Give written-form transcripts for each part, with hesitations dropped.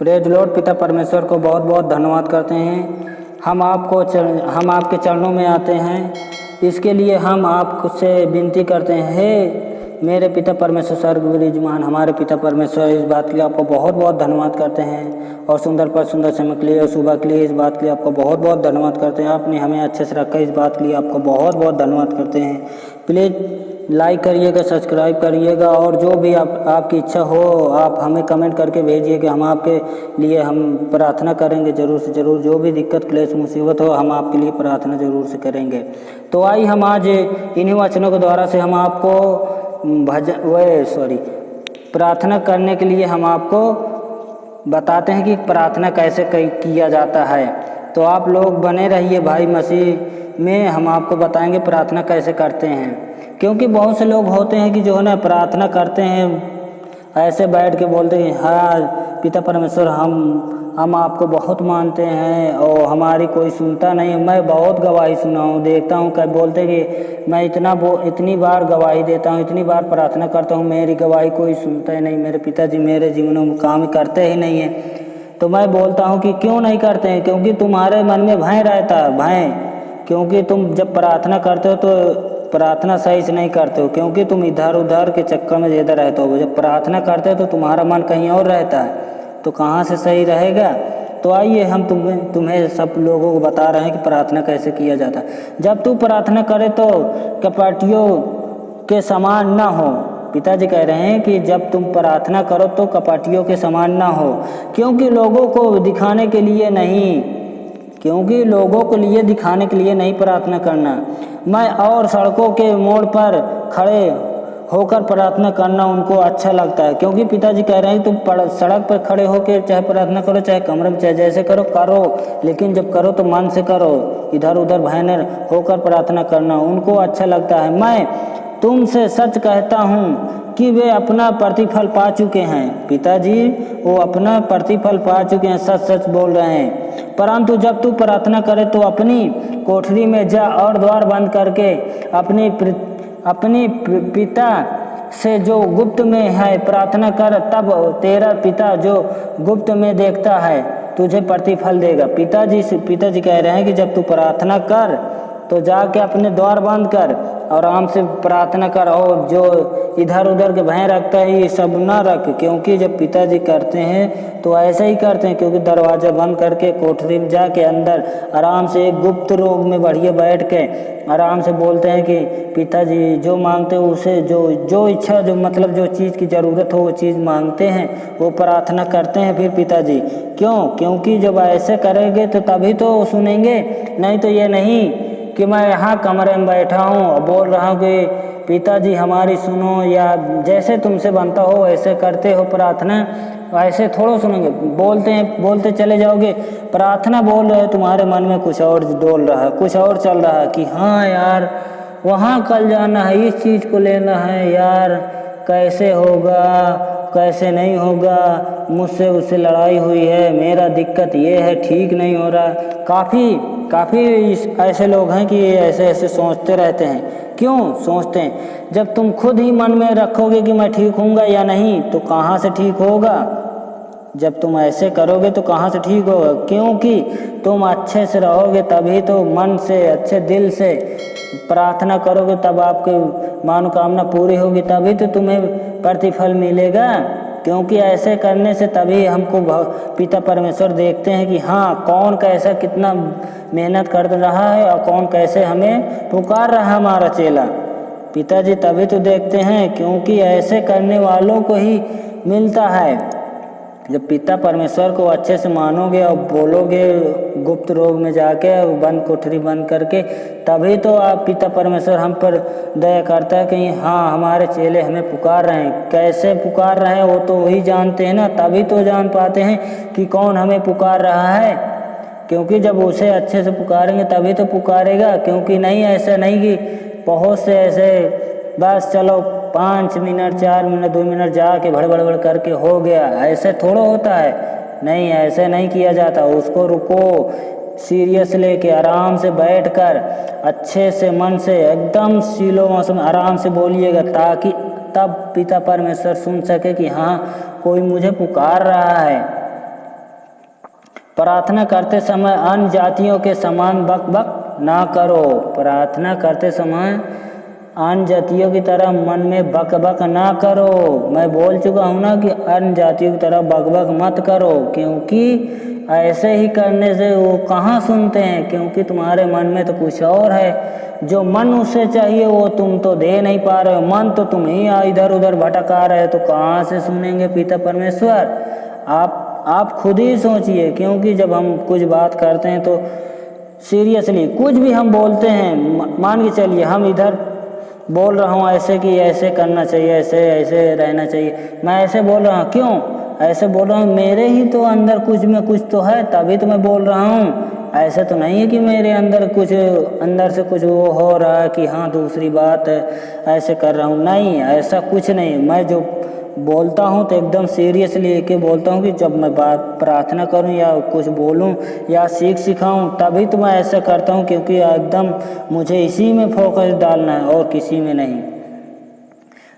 Praise Lord. पिता परमेश्वर को बहुत बहुत धन्यवाद करते हैं। हम आपके चरणों में आते हैं, इसके लिए हम आपसे विनती करते हैं, हे मेरे पिता परमेश्वर स्वर्ग विराजमान हमारे पिता परमेश्वर, इस बात के लिए आपको बहुत बहुत धन्यवाद करते हैं और सुंदर पर सुंदर समय के लिए और सुबह के लिए इस बात के लिए आपको बहुत बहुत धन्यवाद करते हैं। आपने हमें अच्छे से रखा, इस बात के लिए आपको बहुत बहुत धन्यवाद करते हैं। प्लीज़ लाइक करिएगा, सब्सक्राइब करिएगा और जो भी आपकी इच्छा हो आप हमें कमेंट करके भेजिएगा। हम आपके लिए हम प्रार्थना करेंगे ज़रूर से ज़रूर। जो भी दिक्कत क्लेश मुसीबत हो हम आपके लिए प्रार्थना ज़रूर से करेंगे। तो आइए हम आज इन्हीं वचनों के द्वारा से हम आपको प्रार्थना करने के लिए हम आपको बताते हैं कि प्रार्थना कैसे किया जाता है। तो आप लोग बने रहिए भाई मसीह में, हम आपको बताएंगे प्रार्थना कैसे करते हैं। क्योंकि बहुत से लोग होते हैं कि जो है ना प्रार्थना करते हैं ऐसे बैठ के बोलते हैं, हाँ पिता परमेश्वर हम आपको बहुत मानते हैं और हमारी कोई सुनता नहीं। मैं बहुत गवाही सुना हूँ, देखता हूँ कब बोलते कि मैं इतनी बार गवाही देता हूँ, इतनी बार प्रार्थना करता हूँ, मेरी गवाही कोई सुनता ही नहीं। मेरे पिताजी मेरे जीवनों में काम करते ही नहीं है। तो मैं बोलता हूँ कि क्यों नहीं करते हैं? क्योंकि तुम्हारे मन में भय रहता है, भय। क्योंकि तुम जब प्रार्थना करते हो तो प्रार्थना सही से नहीं करते हो, क्योंकि तुम इधर उधर के चक्कर में ज़्यादा रहते हो। जब प्रार्थना करते हो तो तुम्हारा मन कहीं और रहता है, तो कहाँ से सही रहेगा। तो आइए हम तुम्हें सब लोगों को बता रहे हैं कि प्रार्थना कैसे किया जाता है। जब तू प्रार्थना करे तो कपटियों के समान ना हो। पिताजी कह रहे हैं कि जब तुम प्रार्थना करो तो कपटियों के समान ना हो, क्योंकि लोगों को दिखाने के लिए नहीं प्रार्थना करना। मैं और सड़कों के मोड़ पर खड़े होकर प्रार्थना करना उनको अच्छा लगता है। क्योंकि पिताजी कह रहे हैं तुम सड़क पर खड़े होकर चाहे प्रार्थना करो, चाहे कमरे में, चाहे जैसे करो, लेकिन जब करो तो मन से करो। इधर उधर भयनर होकर प्रार्थना करना उनको अच्छा लगता है। मैं तुमसे सच कहता हूँ कि वे अपना प्रतिफल पा चुके हैं। पिताजी वो अपना प्रतिफल पा चुके हैं, सच सच बोल रहे हैं। परंतु जब तू प्रार्थना करे तो अपनी कोठरी में जा और द्वार बंद करके अपनी पिता से जो गुप्त में है प्रार्थना कर, तब तेरा पिता जो गुप्त में देखता है तुझे प्रतिफल देगा। पिताजी कह रहे हैं कि जब तू प्रार्थना कर तो जाके अपने द्वार बंद कर, आराम से प्रार्थना कर और जो इधर उधर के भय रखता है ये सब ना रख। क्योंकि जब पिताजी करते हैं तो ऐसे ही करते हैं, क्योंकि दरवाज़ा बंद करके कोठरी में जाके अंदर आराम से एक गुप्त रोग में बढ़िया बैठ के आराम से बोलते हैं कि पिताजी जो मांगते हो उसे जो इच्छा जो मतलब जो चीज़ की ज़रूरत हो वो चीज़ मांगते हैं, वो प्रार्थना करते हैं फिर पिताजी। क्योंकि जब ऐसे करेंगे तो तभी तो सुनेंगे, नहीं तो ये नहीं कि मैं यहाँ कमरे में बैठा हूँ और बोल रहा हूँ कि पिताजी हमारी सुनो, या जैसे तुमसे बनता हो वैसे करते हो प्रार्थना, ऐसे थोड़ा सुनेंगे। बोलते चले जाओगे, प्रार्थना बोल रहे तुम्हारे मन में कुछ और डोल रहा है, कुछ और चल रहा है कि हाँ यार वहाँ कल जाना है, इस चीज़ को लेना है यार, कैसे होगा कैसे नहीं होगा, मुझसे उससे लड़ाई हुई है, मेरा दिक्कत ये है, ठीक नहीं हो रहा। काफ़ी ऐसे लोग हैं कि ऐसे सोचते रहते हैं। क्यों सोचते हैं? जब तुम खुद ही मन में रखोगे कि मैं ठीक होऊंगा या नहीं, तो कहाँ से ठीक होगा? जब तुम ऐसे करोगे तो कहाँ से ठीक होगा? क्योंकि तुम अच्छे से रहोगे तभी तो, मन से अच्छे दिल से प्रार्थना करोगे तब आपकी मनोकामना पूरी होगी, तभी तो तुम्हें प्रतिफल मिलेगा। क्योंकि ऐसे करने से तभी हमको पिता परमेश्वर देखते हैं कि हाँ कौन कैसा कितना मेहनत कर रहा है और कौन कैसे हमें पुकार रहा है हमारा चेला। पिताजी तभी तो देखते हैं, क्योंकि ऐसे करने वालों को ही मिलता है। जब पिता परमेश्वर को अच्छे से मानोगे और बोलोगे गुप्त रोग में जाके बंद कोठरी बंद करके, तभी तो आप पिता परमेश्वर हम पर दया करता है कि हाँ हमारे चेले हमें पुकार रहे हैं। कैसे पुकार रहे हैं वो तो वही जानते हैं ना, तभी तो जान पाते हैं कि कौन हमें पुकार रहा है। क्योंकि जब उसे अच्छे से पुकारेंगे तभी तो पुकारेगा। क्योंकि नहीं, ऐसा नहीं कि बहुत से ऐसे बस चलो 5 मिनट 4 मिनट 2 मिनट जाके भड़बड़ करके हो गया, ऐसे थोड़ा होता है। नहीं, ऐसे नहीं किया जाता। उसको रुको, सीरियस लेके आराम से बैठकर अच्छे से मन से एकदम सीलो मौसम आराम से बोलिएगा, ताकि तब पिता परमेश्वर सुन सके कि हाँ कोई मुझे पुकार रहा है। प्रार्थना करते समय अन्य जातियों के समान बक बक ना करो। प्रार्थना करते समय अन्य जातियों की तरह मन में बक बक ना करो। मैं बोल चुका हूँ ना कि अन्य जातियों की तरह बक बक मत करो, क्योंकि ऐसे ही करने से वो कहाँ सुनते हैं, क्योंकि तुम्हारे मन में तो कुछ और है। जो मन उससे चाहिए वो तुम तो दे नहीं पा रहे हो। मन तो तुम ही इधर उधर भटका रहे हो, तो कहाँ से सुनेंगे पिता परमेश्वर। आप खुद ही सोचिए, क्योंकि जब हम कुछ बात करते हैं तो सीरियसली कुछ भी हम बोलते हैं, मान के चलिए हम इधर बोल रहा हूँ ऐसे कि ऐसे करना चाहिए, ऐसे ऐसे रहना चाहिए, मैं ऐसे बोल रहा हूँ, क्यों ऐसे बोल रहा हूँ, मेरे ही तो अंदर कुछ में कुछ तो है, तभी तो मैं बोल रहा हूँ। ऐसे तो नहीं है कि मेरे अंदर से कुछ वो हो रहा है कि हाँ दूसरी बात ऐसे कर रहा हूँ, नहीं ऐसा कुछ नहीं। मैं जो बोलता हूँ तो एकदम सीरियसली लेके बोलता हूँ कि जब मैं बात प्रार्थना करूँ या कुछ बोलूँ या सिखाऊँ तभी तो मैं ऐसा करता हूँ, क्योंकि एकदम मुझे इसी में फोकस डालना है और किसी में नहीं।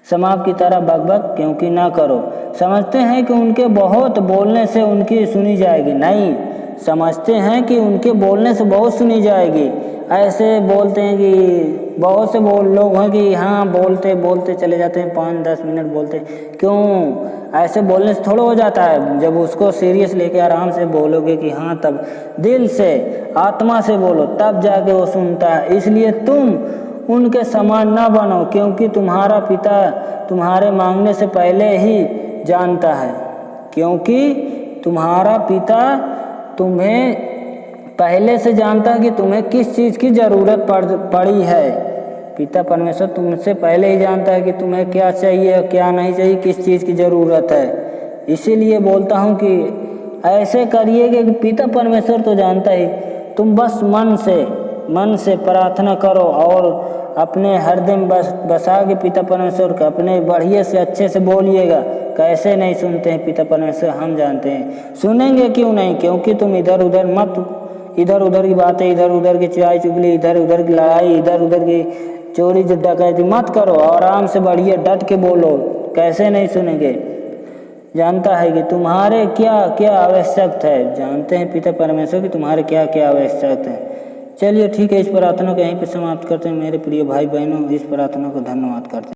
समाप की तरह बकबक क्योंकि ना करो। समझते हैं कि उनके बहुत बोलने से उनकी सुनी जाएगी, नहीं, समझते हैं कि उनके बोलने से बहुत सुनी जाएगी। ऐसे बोलते हैं कि बहुत से लोग हैं कि हाँ बोलते बोलते चले जाते हैं, 5-10 मिनट बोलते, क्यों ऐसे बोलने से थोड़ा हो जाता है। जब उसको सीरियस लेके आराम से बोलोगे कि हाँ, तब दिल से आत्मा से बोलो, तब जाके वो सुनता है। इसलिए तुम उनके समान ना बनो, क्योंकि तुम्हारा पिता तुम्हारे मांगने से पहले ही जानता है, क्योंकि तुम्हारा पिता तुम्हें पहले से जानता है कि तुम्हें किस चीज़ की ज़रूरत पड़ी है। पिता परमेश्वर तुमसे पहले ही जानता है कि तुम्हें क्या चाहिए क्या नहीं चाहिए, किस चीज़ की ज़रूरत है। इसीलिए बोलता हूँ कि ऐसे करिए कि पिता परमेश्वर तो जानता ही, तुम बस मन से प्रार्थना करो और अपने हृदय में बसा के पिता परमेश्वर का अपने बढ़िया से अच्छे से बोलिएगा। कैसे नहीं सुनते हैं पिता परमेश्वर, हम जानते हैं। सुनेंगे क्यों नहीं, क्योंकि तुम इधर उधर की बातें, इधर उधर की चुराई चुगली, इधर उधर की लड़ाई, इधर उधर की चोरी डकैती मत करो। आराम से बढ़िया डट के बोलो, कैसे नहीं सुनेंगे। जानता है कि तुम्हारे क्या क्या आवश्यक है, जानते हैं पिता परमेश्वर कि तुम्हारे क्या क्या आवश्यक है। चलिए ठीक है, इस प्रार्थना को यहीं पे समाप्त करते हैं मेरे प्रिय भाई बहनों। इस प्रार्थना को धन्यवाद करते हैं।